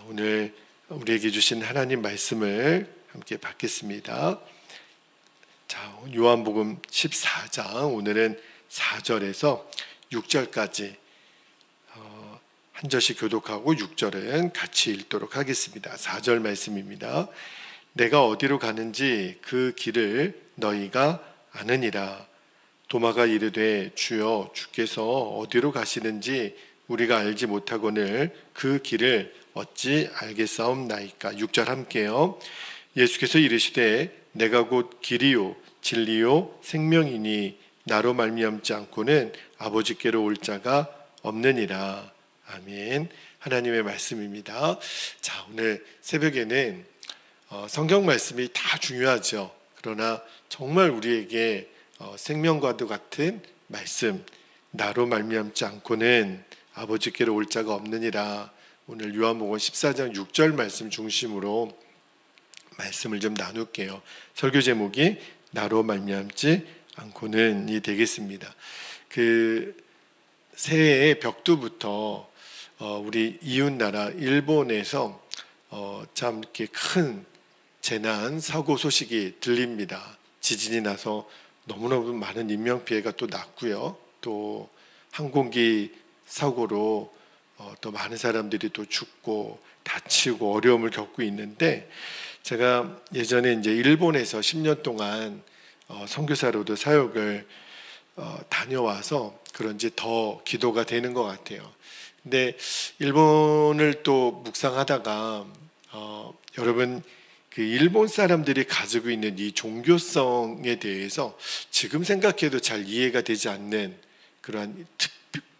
오늘 우리에게 주신 하나님 말씀을 함께 받겠습니다. 자, 요한복음 14장 오늘은 4절에서 6절까지 한 절씩 교독하고 6절은 같이 읽도록 하겠습니다. 4절 말씀입니다. 내가 어디로 가는지 그 길을 너희가 아느니라. 도마가 이르되 주여 주께서 어디로 가시는지 우리가 알지 못하거늘 그 길을 어찌 알겠사옵나이까. 6절 함께요. 예수께서 이르시되 내가 곧 길이요 진리요 생명이니 나로 말미암지 않고는 아버지께로 올 자가 없느니라. 아멘. 하나님의 말씀입니다. 자, 오늘 새벽에는 성경 말씀이 다 중요하죠. 그러나 정말 우리에게 생명과도 같은 말씀, 나로 말미암지 않고는 아버지께로 올 자가 없느니라. 오늘 요한복음 14장 6절 말씀 중심으로 말씀을 좀 나눌게요. 설교 제목이 나로 말미암지 않고는이 되겠습니다. 새해 벽두부터 우리 이웃 나라 일본에서 참 이렇게 큰 재난 사고 소식이 들립니다. 지진이 나서 너무너무 많은 인명 피해가 또 났고요. 또 항공기 사고로 또 많은 사람들이 또 죽고 다치고 어려움을 겪고 있는데, 제가 예전에 이제 일본에서 10년 동안 선교사로도 사역을 다녀와서 그런지 더 기도가 되는 것 같아요. 근데 일본을 또 묵상하다가 여러분 그 일본 사람들이 가지고 있는 이 종교성에 대해서 지금 생각해도 잘 이해가 되지 않는 그러한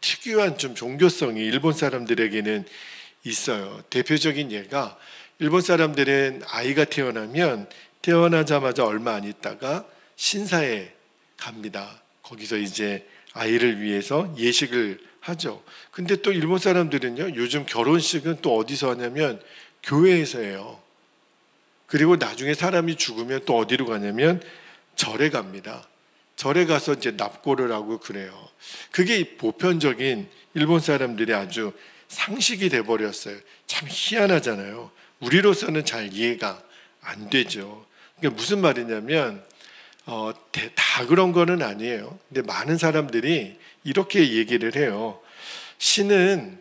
특유한 좀 종교성이 일본 사람들에게는 있어요. 대표적인 예가, 일본 사람들은 아이가 태어나면 태어나자마자 얼마 안 있다가 신사에 갑니다. 거기서 이제 아이를 위해서 예식을 하죠. 근데 또 일본 사람들은요, 요즘 결혼식은 또 어디서 하냐면 교회에서 해요. 그리고 나중에 사람이 죽으면 또 어디로 가냐면 절에 갑니다. 절에 가서 이제 납고를 하고 그래요. 그게 보편적인 일본 사람들이 아주 상식이 돼버렸어요. 참 희한하잖아요. 우리로서는 잘 이해가 안 되죠. 그러니까 무슨 말이냐면 다 그런 거는 아니에요. 근데 많은 사람들이 이렇게 얘기를 해요. 신은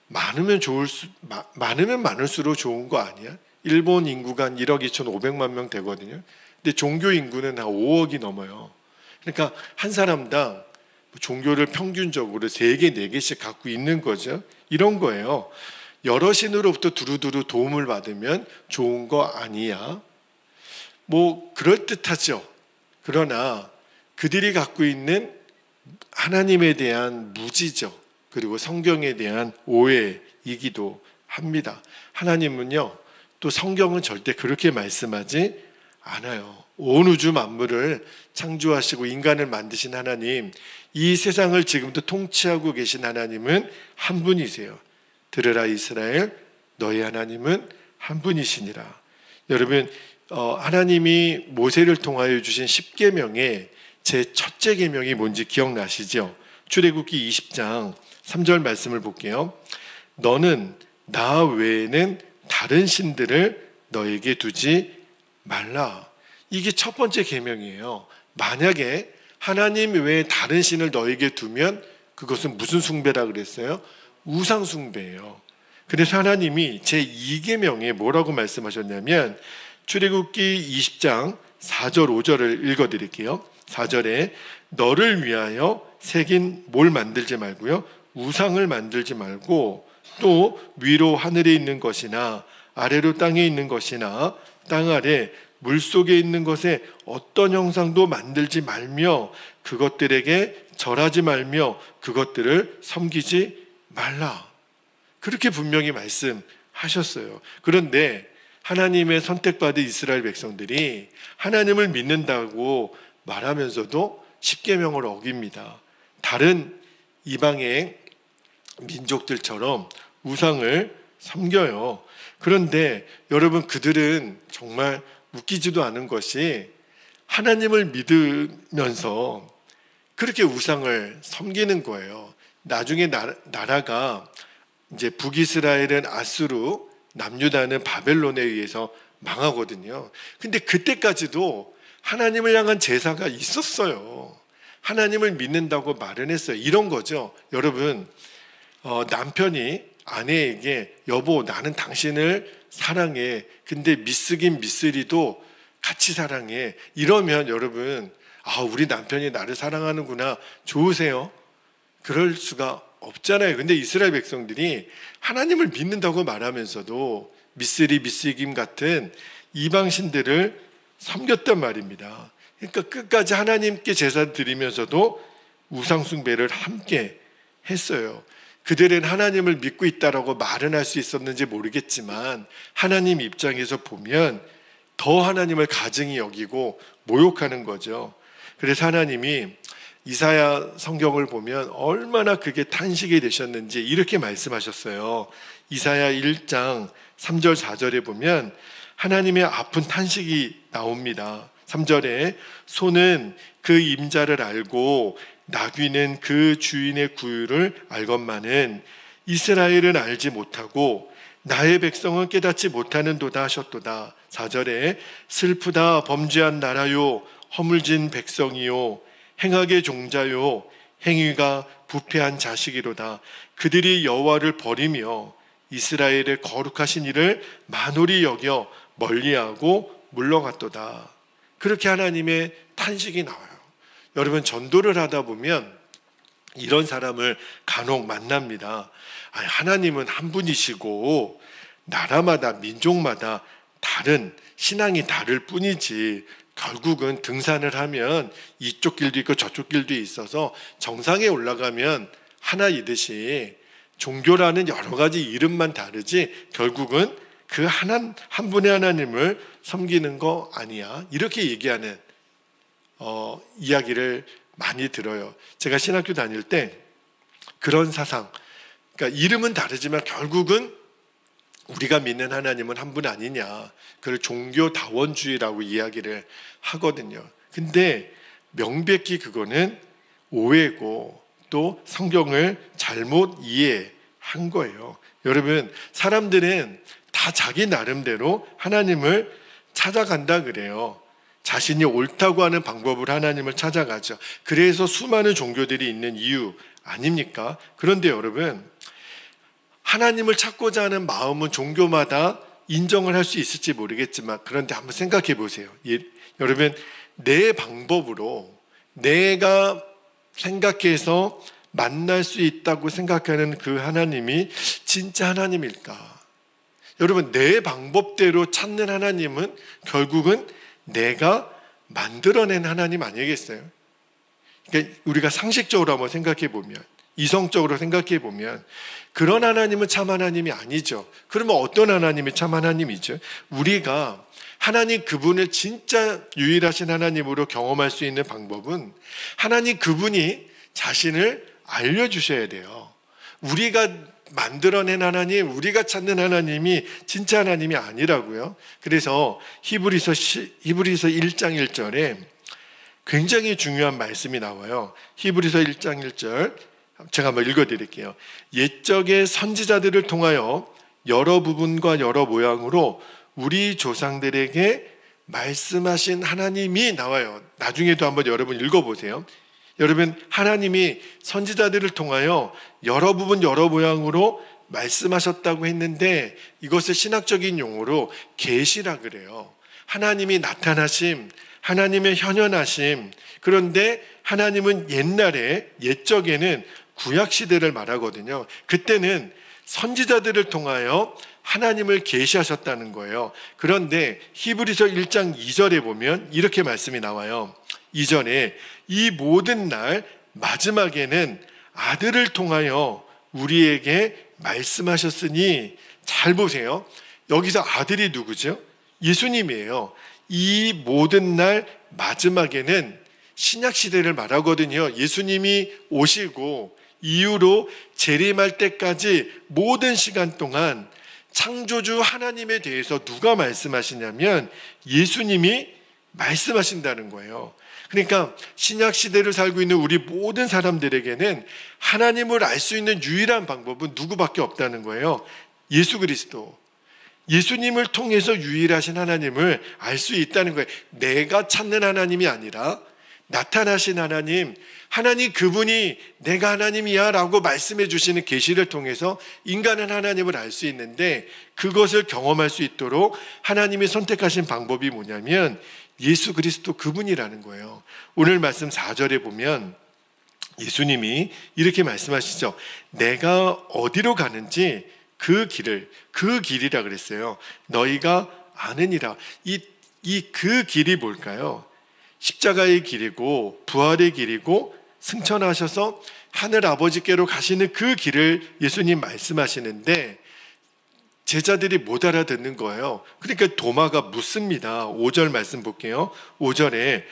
많으면 많을수록 좋은 거 아니야? 일본 인구가 한 1억 2,500만 명 되거든요. 근데 종교 인구는 한 5억이 넘어요. 그러니까 한 사람당 종교를 평균적으로 3개, 4개씩 갖고 있는 거죠. 이런 거예요. 여러 신으로부터 두루두루 도움을 받으면 좋은 거 아니야? 뭐 그럴듯하죠. 그러나 그들이 갖고 있는 하나님에 대한 무지죠. 그리고 성경에 대한 오해이기도 합니다. 하나님은요, 또 성경은 절대 그렇게 말씀하지 않아요. 온 우주 만물을 창조하시고 인간을 만드신 하나님, 이 세상을 지금도 통치하고 계신 하나님은 한 분이세요. 들으라 이스라엘, 너희 하나님은 한 분이시니라. 여러분, 하나님이 모세를 통하여 주신 10계명의 제 첫째 계명이 뭔지 기억나시죠? 출애굽기 20장 3절 말씀을 볼게요. 너는 나 외에는 다른 신들을 너에게 두지 말라. 이게 첫 번째 계명이에요. 만약에 하나님 외에 다른 신을 너에게 두면 그것은 무슨 숭배라 그랬어요? 우상 숭배예요. 그래서 하나님이 제2계명에 뭐라고 말씀하셨냐면, 출애굽기 20장 4절 5절을 읽어드릴게요. 4절에 너를 위하여 새긴 뭘 만들지 말고요, 우상을 만들지 말고, 또 위로 하늘에 있는 것이나 아래로 땅에 있는 것이나 땅 아래 물속에 있는 것에 어떤 형상도 만들지 말며 그것들에게 절하지 말며 그것들을 섬기지 말라. 그렇게 분명히 말씀하셨어요. 그런데 하나님의 선택받은 이스라엘 백성들이 하나님을 믿는다고 말하면서도 십계명을 어깁니다. 다른 이방의 민족들처럼 우상을 섬겨요. 그런데 여러분, 그들은 정말 웃기지도 않은 것이 하나님을 믿으면서 그렇게 우상을 섬기는 거예요. 나중에 나라가 이제 북이스라엘은 아수르, 남유다는 바벨론에 의해서 망하거든요. 근데 그때까지도 하나님을 향한 제사가 있었어요. 하나님을 믿는다고 말은 했어요. 이런 거죠. 여러분, 남편이 아내에게 여보 나는 당신을 사랑해. 근데 미쓰긴 미쓰리도 같이 사랑해. 이러면 여러분 우리 남편이 나를 사랑하는구나. 좋으세요? 그럴 수가 없잖아요. 근데 이스라엘 백성들이 하나님을 믿는다고 말하면서도 미쓰리 미쓰김 같은 이방신들을 섬겼단 말입니다. 그러니까 끝까지 하나님께 제사 드리면서도 우상숭배를 함께 했어요. 그들은 하나님을 믿고 있다라고 말은 할 수 있었는지 모르겠지만 하나님 입장에서 보면 더 하나님을 가증히 여기고 모욕하는 거죠. 그래서 하나님이 이사야 성경을 보면 얼마나 그게 탄식이 되셨는지 이렇게 말씀하셨어요. 이사야 1장 3절 4절에 보면 하나님의 아픈 탄식이 나옵니다. 3절에 소는 그 임자를 알고 나귀는 그 주인의 구유를 알건만은 이스라엘은 알지 못하고 나의 백성은 깨닫지 못하는도다 하셨도다. 4절에 슬프다 범죄한 나라요 허물진 백성이요 행악의 종자요 행위가 부패한 자식이로다. 그들이 여호와를 버리며 이스라엘의 거룩하신 이를 만홀히 여겨 멀리하고 물러갔도다. 그렇게 하나님의 탄식이 나와요. 여러분 전도를 하다 보면 이런 사람을 간혹 만납니다. 하나님은 한 분이시고 나라마다 민족마다 다른 신앙이 다를 뿐이지 결국은 등산을 하면 이쪽 길도 있고 저쪽 길도 있어서 정상에 올라가면 하나이듯이 종교라는 여러 가지 이름만 다르지 결국은 그 한 분의 하나님을 섬기는 거 아니야. 이렇게 얘기하는 이야기를 많이 들어요. 제가 신학교 다닐 때 그런 사상, 그러니까 이름은 다르지만 결국은 우리가 믿는 하나님은 한 분 아니냐. 그걸 종교다원주의라고 이야기를 하거든요. 근데 명백히 그거는 오해고 또 성경을 잘못 이해한 거예요. 여러분, 사람들은 다 자기 나름대로 하나님을 찾아간다 그래요. 자신이 옳다고 하는 방법으로 하나님을 찾아가죠. 그래서 수많은 종교들이 있는 이유 아닙니까? 그런데 여러분, 하나님을 찾고자 하는 마음은 종교마다 인정을 할 수 있을지 모르겠지만 그런데 한번 생각해 보세요. 여러분, 내 방법으로 내가 생각해서 만날 수 있다고 생각하는 그 하나님이 진짜 하나님일까? 여러분, 내 방법대로 찾는 하나님은 결국은 내가 만들어낸 하나님 아니겠어요? 그러니까 우리가 상식적으로 한번 생각해 보면, 이성적으로 생각해 보면 그런 하나님은 참 하나님이 아니죠. 그러면 어떤 하나님이 참 하나님이죠? 우리가 하나님 그분을 진짜 유일하신 하나님으로 경험할 수 있는 방법은 하나님 그분이 자신을 알려주셔야 돼요. 우리가 만들어낸 하나님, 우리가 찾는 하나님이 진짜 하나님이 아니라고요. 그래서 히브리서 1장 1절에 굉장히 중요한 말씀이 나와요. 히브리서 1장 1절 제가 한번 읽어드릴게요. 옛적의 선지자들을 통하여 여러 부분과 여러 모양으로 우리 조상들에게 말씀하신 하나님이 나와요. 나중에도 한번 여러분 읽어보세요. 여러분, 하나님이 선지자들을 통하여 여러 부분 여러 모양으로 말씀하셨다고 했는데 이것을 신학적인 용어로 계시라 그래요. 하나님이 나타나심, 하나님의 현현하심. 그런데 하나님은 옛날에 옛적에는 구약시대를 말하거든요. 그때는 선지자들을 통하여 하나님을 계시하셨다는 거예요. 그런데 히브리서 1장 2절에 보면 이렇게 말씀이 나와요. 2절에 이 모든 날 마지막에는 아들을 통하여 우리에게 말씀하셨으니, 잘 보세요. 여기서 아들이 누구죠? 예수님이에요. 이 모든 날 마지막에는 신약시대를 말하거든요. 예수님이 오시고 이후로 재림할 때까지 모든 시간 동안 창조주 하나님에 대해서 누가 말씀하시냐면 예수님이 말씀하신다는 거예요. 그러니까 신약시대를 살고 있는 우리 모든 사람들에게는 하나님을 알 수 있는 유일한 방법은 누구밖에 없다는 거예요. 예수 그리스도. 예수님을 통해서 유일하신 하나님을 알 수 있다는 거예요. 내가 찾는 하나님이 아니라 나타나신 하나님, 하나님 그분이 내가 하나님이야 라고 말씀해 주시는 계시를 통해서 인간은 하나님을 알 수 있는데, 그것을 경험할 수 있도록 하나님이 선택하신 방법이 뭐냐면 예수 그리스도 그분이라는 거예요. 오늘 말씀 4절에 보면 예수님이 이렇게 말씀하시죠. 내가 어디로 가는지 그 길이라 그랬어요. 너희가 아느니라. 그 길이 뭘까요? 십자가의 길이고 부활의 길이고 승천하셔서 하늘 아버지께로 가시는 그 길을 예수님 말씀하시는데 제자들이 못 알아듣는 거예요. 그러니까 도마가 묻습니다. 5절 말씀 볼게요. 5절에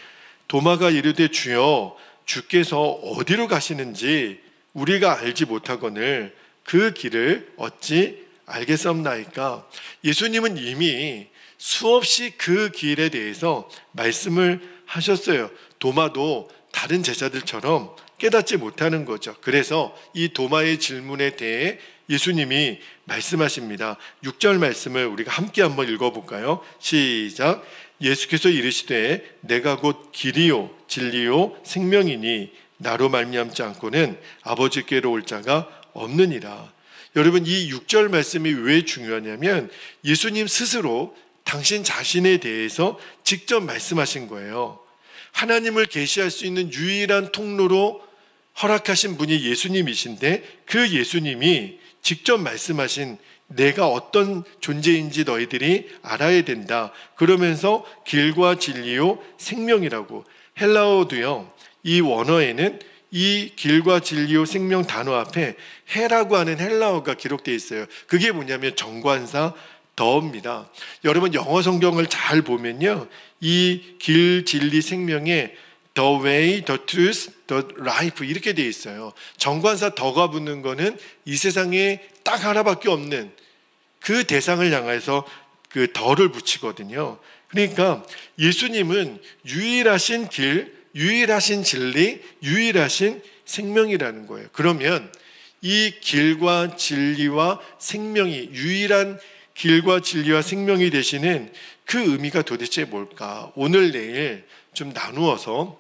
도마가 이르되 주여 주께서 어디로 가시는지 우리가 알지 못하거늘 그 길을 어찌 알겠사옵나이까. 예수님은 이미 수없이 그 길에 대해서 말씀을 하셨어요. 도마도 다른 제자들처럼 깨닫지 못하는 거죠. 그래서 이 도마의 질문에 대해 예수님이 말씀하십니다. 6절 말씀을 우리가 함께 한번 읽어볼까요? 시작. 예수께서 이르시되 내가 곧 길이요 진리요 생명이니 나로 말미암지 않고는 아버지께로 올 자가 없느니라. 여러분, 이 6절 말씀이 왜 중요하냐면 예수님 스스로 당신 자신에 대해서 직접 말씀하신 거예요. 하나님을 계시할 수 있는 유일한 통로로 허락하신 분이 예수님이신데 그 예수님이 직접 말씀하신 내가 어떤 존재인지 너희들이 알아야 된다. 그러면서 길과 진리요 생명이라고. 헬라어도요, 이 원어에는 이 길과 진리요 생명 단어 앞에 해라고 하는 헬라어가 기록되어 있어요. 그게 뭐냐면 정관사 더입니다. 여러분 영어 성경을 잘 보면요, 이 길, 진리, 생명에 the way, the truth, the life 이렇게 되어 있어요. 정관사 더가 붙는 거는 이 세상에 딱 하나밖에 없는 그 대상을 향해서 그 더를 붙이거든요. 그러니까 예수님은 유일하신 길, 유일하신 진리, 유일하신 생명이라는 거예요. 그러면 이 길과 진리와 생명이, 유일한 길과 진리와 생명이 되시는 그 의미가 도대체 뭘까? 오늘 내일 좀 나누어서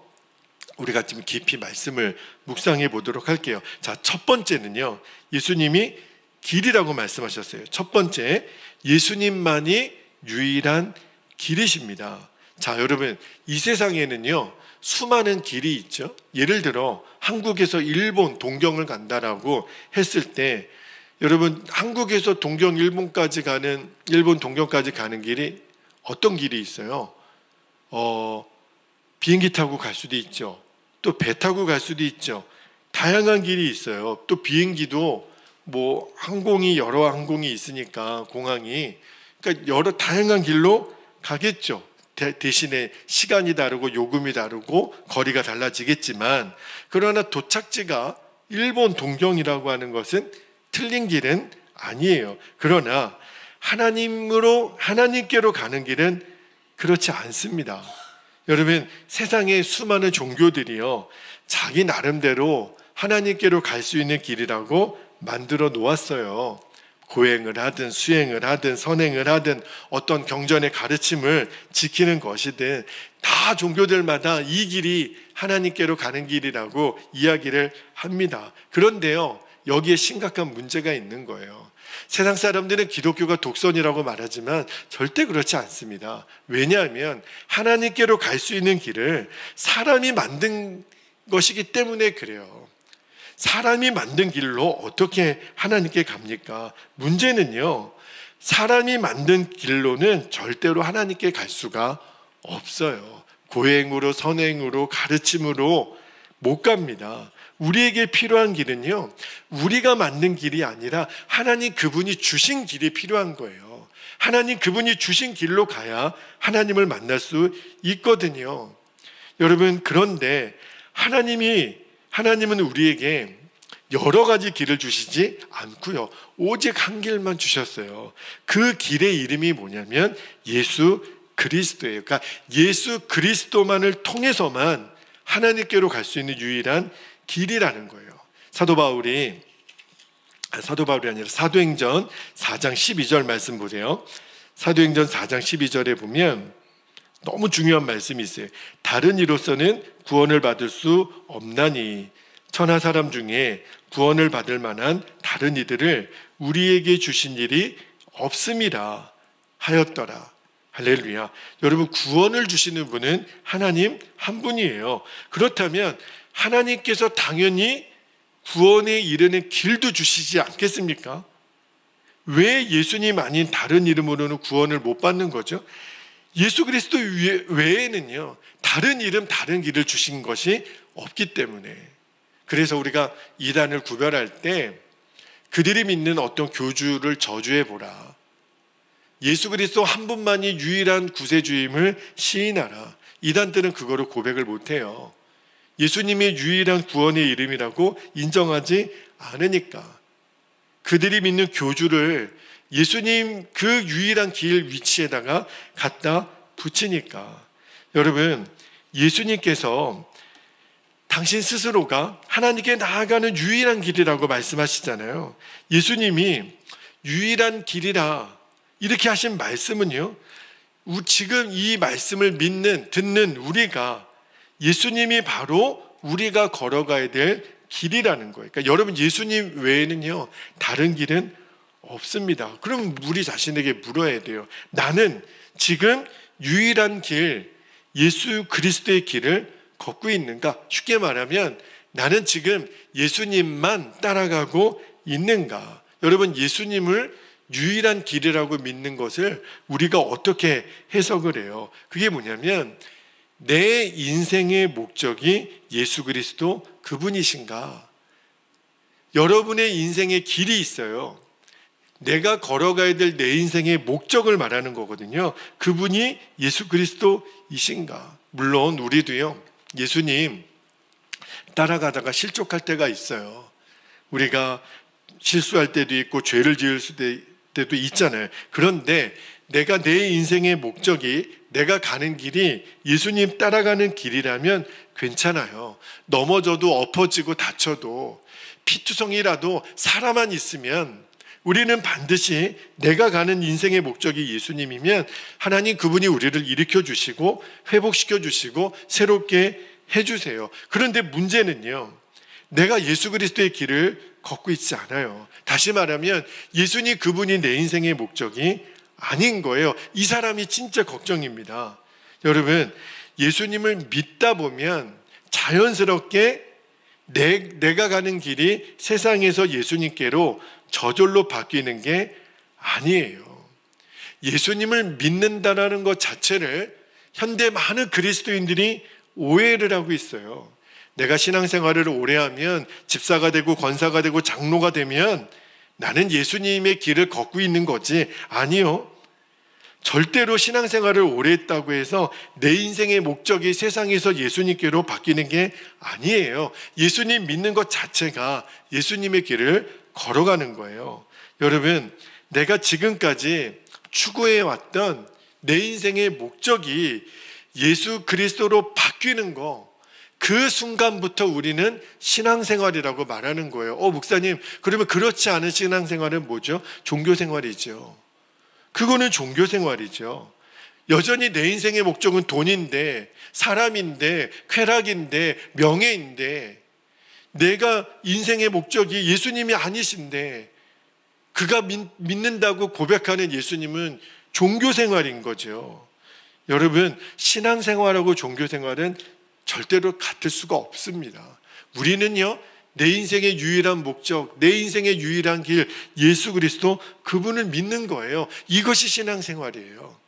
우리가 좀 깊이 말씀을 묵상해 보도록 할게요. 자, 첫 번째는요, 예수님이 길이라고 말씀하셨어요. 첫 번째, 예수님만이 유일한 길이십니다. 자, 여러분, 이 세상에는요 수많은 길이 있죠. 예를 들어 한국에서 일본 동경을 간다라고 했을 때, 여러분 한국에서 동경 일본까지 가는, 일본 동경까지 가는 길이 어떤 길이 있어요? 비행기 타고 갈 수도 있죠. 또 배 타고 갈 수도 있죠. 다양한 길이 있어요. 또 비행기도 뭐 항공이 여러 항공이 있으니까 공항이, 그러니까 여러 다양한 길로 가겠죠. 대신에 시간이 다르고 요금이 다르고 거리가 달라지겠지만, 그러나 도착지가 일본 동경이라고 하는 것은 틀린 길은 아니에요. 그러나 하나님께로 가는 길은 그렇지 않습니다. 여러분, 세상에 수많은 종교들이요 자기 나름대로 하나님께로 갈 수 있는 길이라고 만들어 놓았어요. 고행을 하든 수행을 하든 선행을 하든 어떤 경전의 가르침을 지키는 것이든 다 종교들마다 이 길이 하나님께로 가는 길이라고 이야기를 합니다. 그런데요, 여기에 심각한 문제가 있는 거예요. 세상 사람들은 기독교가 독선이라고 말하지만 절대 그렇지 않습니다. 왜냐하면 하나님께로 갈 수 있는 길을 사람이 만든 것이기 때문에 그래요. 사람이 만든 길로 어떻게 하나님께 갑니까? 문제는요, 사람이 만든 길로는 절대로 하나님께 갈 수가 없어요. 고행으로, 선행으로, 가르침으로 못 갑니다. 우리에게 필요한 길은요, 우리가 만든 길이 아니라 하나님 그분이 주신 길이 필요한 거예요. 하나님 그분이 주신 길로 가야 하나님을 만날 수 있거든요. 여러분, 그런데 하나님은 우리에게 여러 가지 길을 주시지 않고요, 오직 한 길만 주셨어요. 그 길의 이름이 뭐냐면 예수 그리스도예요. 그러니까 예수 그리스도만을 통해서만 하나님께로 갈 수 있는 유일한 길이라는 거예요. 사도 바울이 사도 바울이 아니라 사도행전 4장 12절 말씀 보세요. 사도행전 4장 12절에 보면 너무 중요한 말씀이 있어요. 다른 이로서는 구원을 받을 수 없나니 천하 사람 중에 구원을 받을 만한 다른 이들을 우리에게 주신 일이 없음이라 하였더라. 할렐루야. 여러분, 구원을 주시는 분은 하나님 한 분이에요. 그렇다면 하나님께서 당연히 구원에 이르는 길도 주시지 않겠습니까? 왜 예수님 아닌 다른 이름으로는 구원을 못 받는 거죠? 예수 그리스도 외에는요, 다른 이름, 다른 길을 주신 것이 없기 때문에. 그래서 우리가 이단을 구별할 때 그들이 믿는 어떤 교주를 저주해 보라. 예수 그리스도 한 분만이 유일한 구세주임을 시인하라. 이단들은 그거를 고백을 못해요. 예수님의 유일한 구원의 이름이라고 인정하지 않으니까. 그들이 믿는 교주를 예수님 그 유일한 길 위치에다가 갖다 붙이니까. 여러분, 예수님께서 당신 스스로가 하나님께 나아가는 유일한 길이라고 말씀하시잖아요. 예수님이 유일한 길이라 이렇게 하신 말씀은요, 지금 이 말씀을 듣는 우리가 예수님이 바로 우리가 걸어가야 될 길이라는 거예요. 그러니까 여러분, 예수님 외에는요, 다른 길은 없습니다. 그럼 우리 자신에게 물어야 돼요. 나는 지금 유일한 길, 예수 그리스도의 길을 걷고 있는가? 쉽게 말하면 나는 지금 예수님만 따라가고 있는가? 여러분, 예수님을 유일한 길이라고 믿는 것을 우리가 어떻게 해석을 해요? 그게 뭐냐면 내 인생의 목적이 예수 그리스도 그분이신가? 여러분의 인생의 길이 있어요. 내가 걸어가야 될 내 인생의 목적을 말하는 거거든요. 그분이 예수 그리스도이신가? 물론 우리도요, 예수님 따라가다가 실족할 때가 있어요. 우리가 실수할 때도 있고 죄를 지을 때도 있잖아요. 그런데 내가 내 인생의 목적이, 내가 가는 길이 예수님 따라가는 길이라면 괜찮아요. 넘어져도 엎어지고 다쳐도 피투성이라도 살아만 있으면 우리는 반드시 내가 가는 인생의 목적이 예수님이면 하나님 그분이 우리를 일으켜 주시고 회복시켜 주시고 새롭게 해주세요. 그런데 문제는요, 내가 예수 그리스도의 길을 걷고 있지 않아요. 다시 말하면 예수님 그분이 내 인생의 목적이 아닌 거예요. 이 사람이 진짜 걱정입니다. 여러분, 예수님을 믿다 보면 자연스럽게 내가 가는 길이 세상에서 예수님께로 저절로 바뀌는 게 아니에요. 예수님을 믿는다라는 것 자체를 현대 많은 그리스도인들이 오해를 하고 있어요. 내가 신앙생활을 오래 하면 집사가 되고 권사가 되고 장로가 되면 나는 예수님의 길을 걷고 있는 거지. 아니요. 절대로 신앙생활을 오래 했다고 해서 내 인생의 목적이 세상에서 예수님께로 바뀌는 게 아니에요. 예수님 믿는 것 자체가 예수님의 길을 걸어가는 거예요. 여러분, 내가 지금까지 추구해 왔던 내 인생의 목적이 예수 그리스도로 바뀌는 거, 그 순간부터 우리는 신앙생활이라고 말하는 거예요. 목사님, 그러면 그렇지 않은 신앙생활은 뭐죠? 종교생활이죠. 그거는 종교생활이죠. 여전히 내 인생의 목적은 돈인데, 사람인데, 쾌락인데, 명예인데, 내가 인생의 목적이 예수님이 아니신데 그가 믿는다고 고백하는 예수님은 종교생활인 거죠. 여러분, 신앙생활하고 종교생활은 절대로 같을 수가 없습니다. 우리는요, 내 인생의 유일한 목적, 내 인생의 유일한 길, 예수 그리스도 그분을 믿는 거예요. 이것이 신앙생활이에요.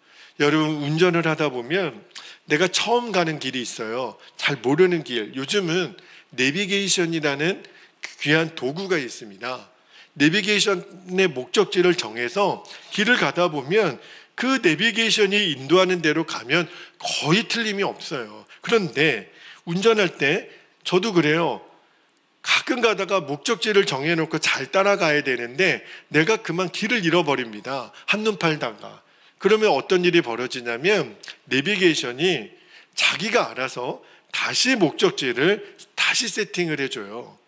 여러분, 운전을 하다 보면 내가 처음 가는 길이 있어요. 잘 모르는 길. 요즘은 내비게이션이라는 귀한 도구가 있습니다. 내비게이션의 목적지를 정해서 길을 가다 보면 그 내비게이션이 인도하는 대로 가면 거의 틀림이 없어요. 그런데 운전할 때 저도 그래요. 가끔 가다가 목적지를 정해놓고 잘 따라가야 되는데 내가 그만 길을 잃어버립니다. 한눈 팔다가. 그러면 어떤 일이 벌어지냐면 내비게이션이 자기가 알아서 다시 목적지를 다시 세팅을 해줘요.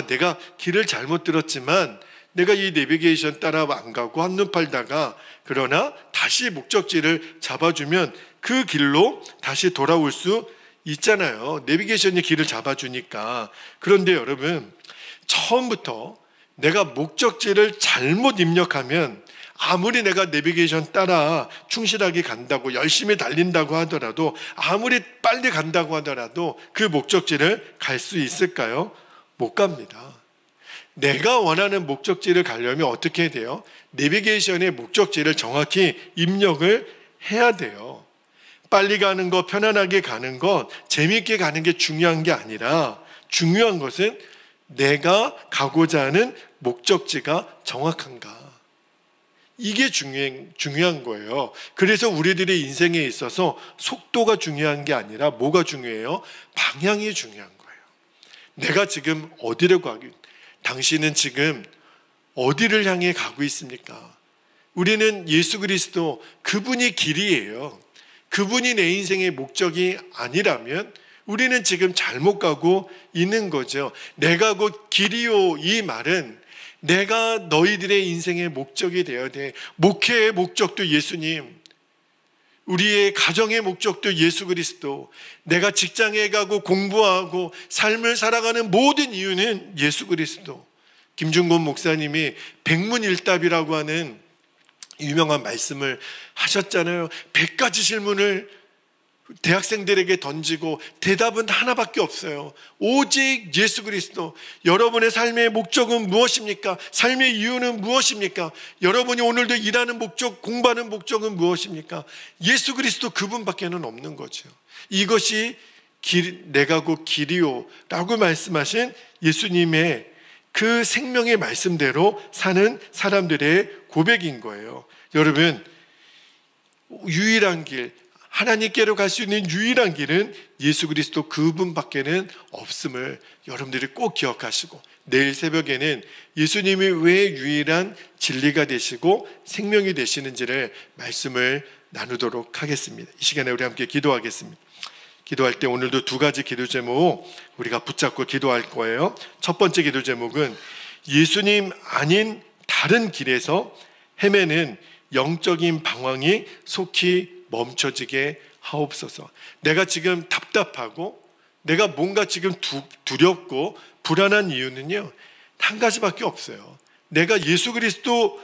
내가 길을 잘못 들었지만 내가 이 내비게이션 따라 안 가고 한눈 팔다가 그러나 다시 목적지를 잡아주면 그 길로 다시 돌아올 수 있잖아요. 내비게이션이 길을 잡아주니까. 그런데 여러분, 처음부터 내가 목적지를 잘못 입력하면 아무리 내가 내비게이션 따라 충실하게 간다고 열심히 달린다고 하더라도, 아무리 빨리 간다고 하더라도 그 목적지를 갈 수 있을까요? 못 갑니다. 내가 원하는 목적지를 가려면 어떻게 해야 돼요? 내비게이션의 목적지를 정확히 입력을 해야 돼요. 빨리 가는 것, 편안하게 가는 것, 재미있게 가는 게 중요한 게 아니라 중요한 것은 내가 가고자 하는 목적지가 정확한가. 이게 중요한 거예요. 그래서 우리들의 인생에 있어서 속도가 중요한 게 아니라 뭐가 중요해요? 방향이 중요한 거예요. 내가 지금 어디로 가기, 당신은 지금 어디를 향해 가고 있습니까? 우리는 예수 그리스도, 그분이 길이에요. 그분이 내 인생의 목적이 아니라면 우리는 지금 잘못 가고 있는 거죠. 내가 곧 길이요, 이 말은 내가 너희들의 인생의 목적이 되어야 돼. 목회의 목적도 예수님, 우리의 가정의 목적도 예수 그리스도, 내가 직장에 가고 공부하고 삶을 살아가는 모든 이유는 예수 그리스도. 김중곤 목사님이 백문일답이라고 하는 유명한 말씀을 하셨잖아요. 100가지 질문을 대학생들에게 던지고 대답은 하나밖에 없어요. 오직 예수 그리스도. 여러분의 삶의 목적은 무엇입니까? 삶의 이유는 무엇입니까? 여러분이 오늘도 일하는 목적, 공부하는 목적은 무엇입니까? 예수 그리스도, 그분밖에는 없는 거죠. 이것이 내가 곧 길이요 라고 말씀하신 예수님의 그 생명의 말씀대로 사는 사람들의 고백인 거예요. 여러분, 유일한 길, 하나님께로 갈 수 있는 유일한 길은 예수 그리스도, 그분밖에는 없음을 여러분들이 꼭 기억하시고, 내일 새벽에는 예수님이 왜 유일한 진리가 되시고 생명이 되시는지를 말씀을 나누도록 하겠습니다. 이 시간에 우리 함께 기도하겠습니다. 기도할 때 오늘도 두 가지 기도 제목 우리가 붙잡고 기도할 거예요. 첫 번째 기도 제목은 예수님 아닌 다른 길에서 헤매는 영적인 방황이 속히 멈춰지게 하옵소서. 내가 지금 답답하고 내가 뭔가 지금 두렵고 불안한 이유는요, 한 가지밖에 없어요. 내가 예수 그리스도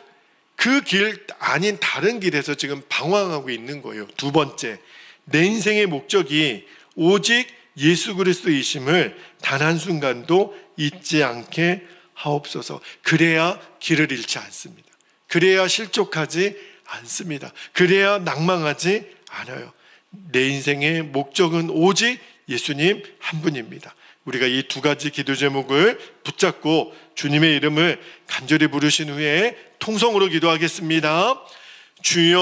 그 길 아닌 다른 길에서 지금 방황하고 있는 거예요. 두 번째, 내 인생의 목적이 오직 예수 그리스도이심을 단 한순간도 잊지 않게 하옵소서. 그래야 길을 잃지 않습니다. 그래야 실족하지 않습니다. 그래야 낭망하지 않아요. 내 인생의 목적은 오직 예수님 한 분입니다. 우리가 이 두 가지 기도 제목을 붙잡고 주님의 이름을 간절히 부르신 후에 통성으로 기도하겠습니다. 주여